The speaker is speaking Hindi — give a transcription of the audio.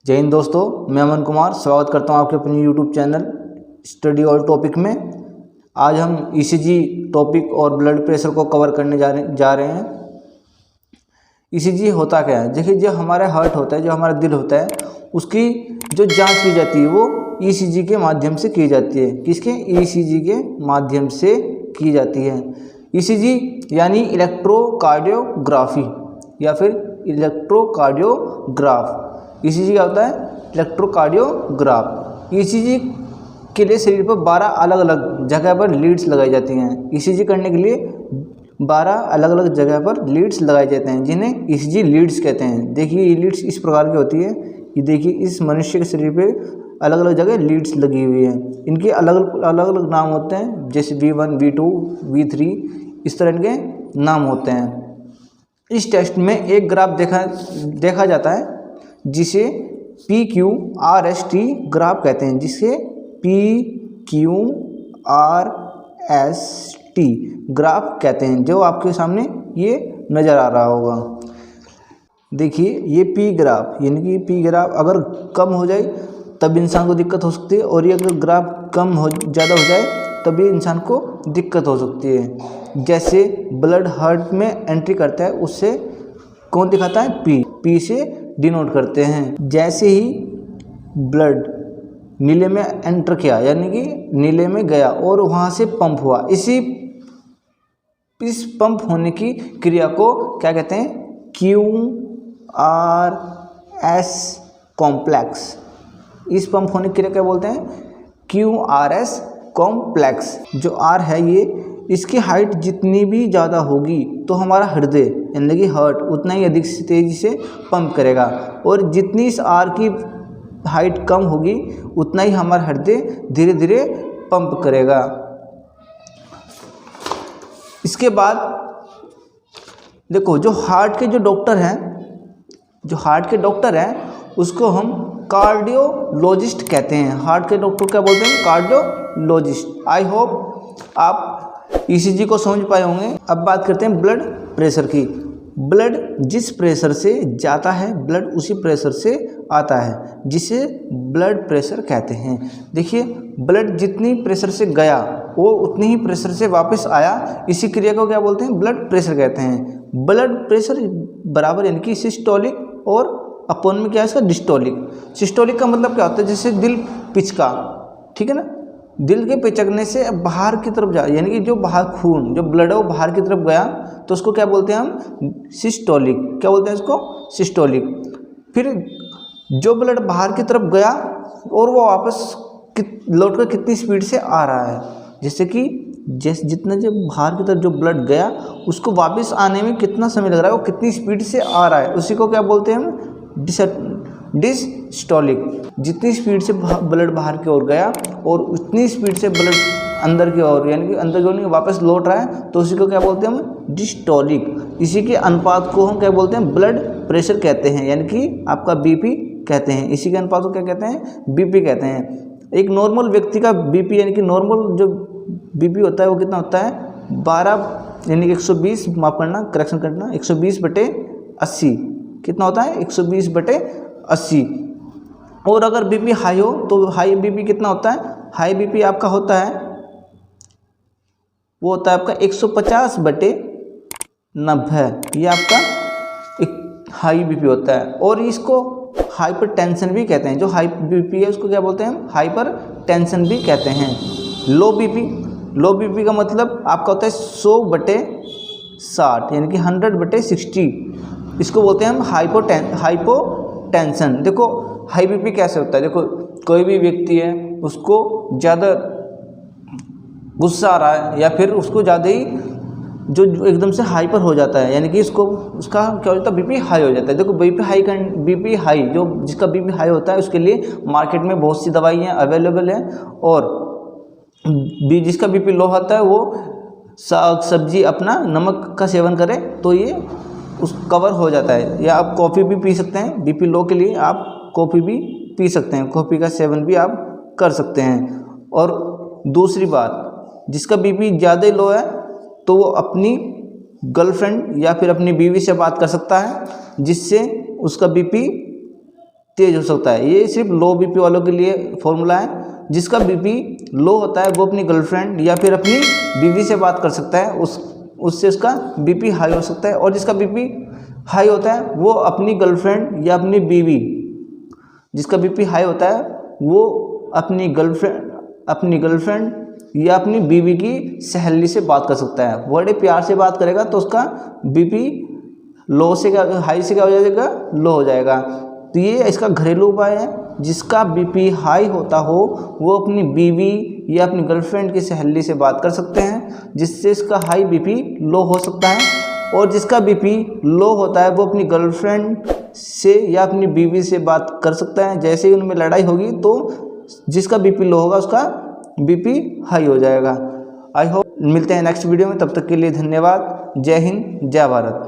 जय हिंद दोस्तों, मैं अमन कुमार स्वागत करता हूं आपके अपने YouTube channel study all topic में। आज हम ईसीजी टॉपिक और ब्लड प्रेशर को कवर करने जा रहे हैं। ईसीजी होता क्या है? देखिए, जो हमारा हार्ट होता है, जो हमारा दिल होता है, उसकी जो जांच की जाती है वो ईसीजी के माध्यम से की जाती है। किसके? ईसीजी के माध्यम से की जाती है। ईसीजी यानी इलेक्ट्रोकार्डियोग्राफी या फिर इलेक्ट्रोकार्डियोग्राफ। ईसीजी क्या होता है? इलेक्ट्रोकार्डियोग्राफ। ईसीजी के लिए शरीर पर 12 अलग अलग जगह पर लीड्स लगाई जाती हैं। ईसीजी करने के लिए 12 अलग अलग जगह पर लीड्स लगाए जाते हैं, जिन्हें ईसीजी लीड्स कहते हैं। देखिए, ये लीड्स इस प्रकार की होती है। ये देखिए, इस मनुष्य के शरीर पे अलग अलग जगह लीड्स लगी हुई है। इनके अलग अलग नाम होते हैं, जैसे V1, V2, V3, इस तरह के नाम होते हैं। इस टेस्ट में एक ग्राफ देखा जाता है जिसे PQRST ग्राफ कहते हैं, जिसे PQRST ग्राफ कहते हैं, जो आपके सामने ये नज़र आ रहा होगा। देखिए, ये P ग्राफ, यानी कि P ग्राफ अगर कम हो जाए तब इंसान को दिक्कत हो सकती है, और ये अगर ग्राफ ज़्यादा हो जाए तभी इंसान को दिक्कत हो सकती है। जैसे ब्लड हार्ट में एंट्री करता है, उससे कौन दिखाता है? P से डिनोट करते हैं। जैसे ही ब्लड नीले में एंटर किया, यानी कि नीले में गया और वहाँ से पंप हुआ, इस पंप होने की क्रिया को क्या कहते हैं? QRS complex. इस पंप होने की क्रिया क्या बोलते हैं? QRS complex. जो R है, ये इसकी हाइट जितनी भी ज़्यादा होगी तो हमारा हृदय यानी कि हार्ट उतना ही अधिक तेज़ी से पंप करेगा, और जितनी इस R की हाइट कम होगी उतना ही हमारा हृदय धीरे धीरे पंप करेगा। इसके बाद देखो, जो हार्ट के डॉक्टर हैं उसको हम कार्डियोलॉजिस्ट कहते हैं। हार्ट के डॉक्टर क्या बोलते हैं? कार्डियोलॉजिस्ट। आई होप आप ईसीजी को समझ पाए होंगे। अब बात करते हैं ब्लड प्रेशर की। ब्लड जिस प्रेशर से जाता है, ब्लड उसी प्रेशर से आता है, जिसे ब्लड प्रेशर कहते हैं। देखिए, ब्लड जितनी प्रेशर से गया वो उतनी ही प्रेशर से वापस आया, इसी क्रिया को क्या बोलते हैं? ब्लड प्रेशर कहते हैं। ब्लड प्रेशर बराबर यानी कि सिस्टोलिक और अपोन में क्या है इसका? डिस्टोलिक। सिस्टोलिक का मतलब क्या होता है? जैसे दिल पिचका, ठीक है ना, दिल के पिचकने से बाहर की तरफ जा, यानी कि जो बाहर खून, जो ब्लड है वो बाहर की तरफ गया, तो उसको क्या बोलते हैं हम? सिस्टोलिक। क्या बोलते हैं इसको? सिस्टोलिक। फिर जो ब्लड बाहर की तरफ गया और वो वापस लौटकर कितनी स्पीड से आ रहा है, जैसे कि जितना जो बाहर की तरफ जो ब्लड गया उसको वापस आने में कितना समय लग रहा है, वो कितनी स्पीड से आ रहा है, उसी को क्या बोलते हैं हम? डिस्टोलिक। जितनी स्पीड से ब्लड बाहर की ओर गया और उतनी स्पीड से ब्लड अंदर की ओर, यानी कि अंदर की ओर वापस लौट रहा है, तो उसी को क्या बोलते हैं हम? डिस्टोलिक। इसी के अनुपात को हम क्या बोलते हैं? ब्लड प्रेशर कहते हैं, यानी कि आपका बीपी कहते हैं। इसी के अनुपात को क्या कहते हैं? बीपी कहते हैं। एक नॉर्मल व्यक्ति का बीपी, यानी कि नॉर्मल जो बीपी होता है वो कितना होता है? 12 यानी कि 120, माफ करना, करेक्शन करना, 120/80। कितना होता है? 120/80। और अगर बीपी हाई हो तो हाई बीपी कितना होता है? हाई बीपी आपका होता है, वो होता है आपका 150/90। ये आपका एक हाई बीपी होता है, और इसको हाइपरटेंशन भी कहते हैं। जो हाई बीपी है उसको क्या बोलते हैं हम? हाइपरटेंशन भी कहते हैं। लो बीपी का मतलब आपका होता है 100/60, यानी कि 100/60। इसको बोलते हैं हम हाइपोटेंशन। देखो, हाई बीपी कैसे होता है? देखो, कोई भी व्यक्ति है, उसको ज़्यादा गुस्सा आ रहा है, या फिर उसको ज़्यादा ही जो एकदम से हाइपर हो जाता है, यानी कि उसका क्या हो जाता है? बीपी हाई हो जाता है। देखो, बीपी हाई जो जिसका बीपी हाई होता है उसके लिए मार्केट में बहुत सी दवाइयाँ अवेलेबल हैं, और जिसका बीपी लो होता है वो साग सब्जी अपना नमक का सेवन करे तो ये उस कवर हो जाता है। या आप कॉफ़ी भी पी सकते हैं, बीपी लो के लिए आप कॉफ़ी भी पी सकते हैं, कॉफ़ी का सेवन भी आप कर सकते हैं। और दूसरी बात, जिसका बीपी ज़्यादा लो है तो वो अपनी गर्लफ्रेंड या फिर अपनी बीवी से बात कर सकता है, जिससे उसका बीपी तेज हो सकता है। ये सिर्फ लो बीपी वालों के लिए फॉर्मूला है। जिसका बीपी लो होता है वो अपनी गर्लफ्रेंड या फिर अपनी बीवी से बात कर सकता है, उससे उसका बीपी हाई हो सकता है। और जिसका बीपी हाई होता है वो अपनी गर्लफ्रेंड या अपनी बीवी, जिसका बीपी हाई होता है वो अपनी गर्लफ्रेंड या अपनी बीवी की सहेली से बात कर सकता है। बड़े प्यार से बात करेगा तो उसका बीपी लो से क्या, हाई से क्या हो जाएगा, लो हो जाएगा। तो ये इसका घरेलू उपाय है। जिसका बीपी हाई होता हो वो अपनी बीवी या अपनी गर्लफ्रेंड की सहेली से बात कर सकते हैं, जिससे इसका हाई बीपी लो हो सकता है। और जिसका बीपी लो होता है वो अपनी गर्लफ्रेंड से या अपनी बीवी से बात कर सकता है। जैसे ही उनमें लड़ाई होगी तो जिसका बीपी लो होगा उसका बीपी हाई हो जाएगा। आई होप मिलते हैं नेक्स्ट वीडियो में, तब तक के लिए धन्यवाद। जय हिंद, जय भारत।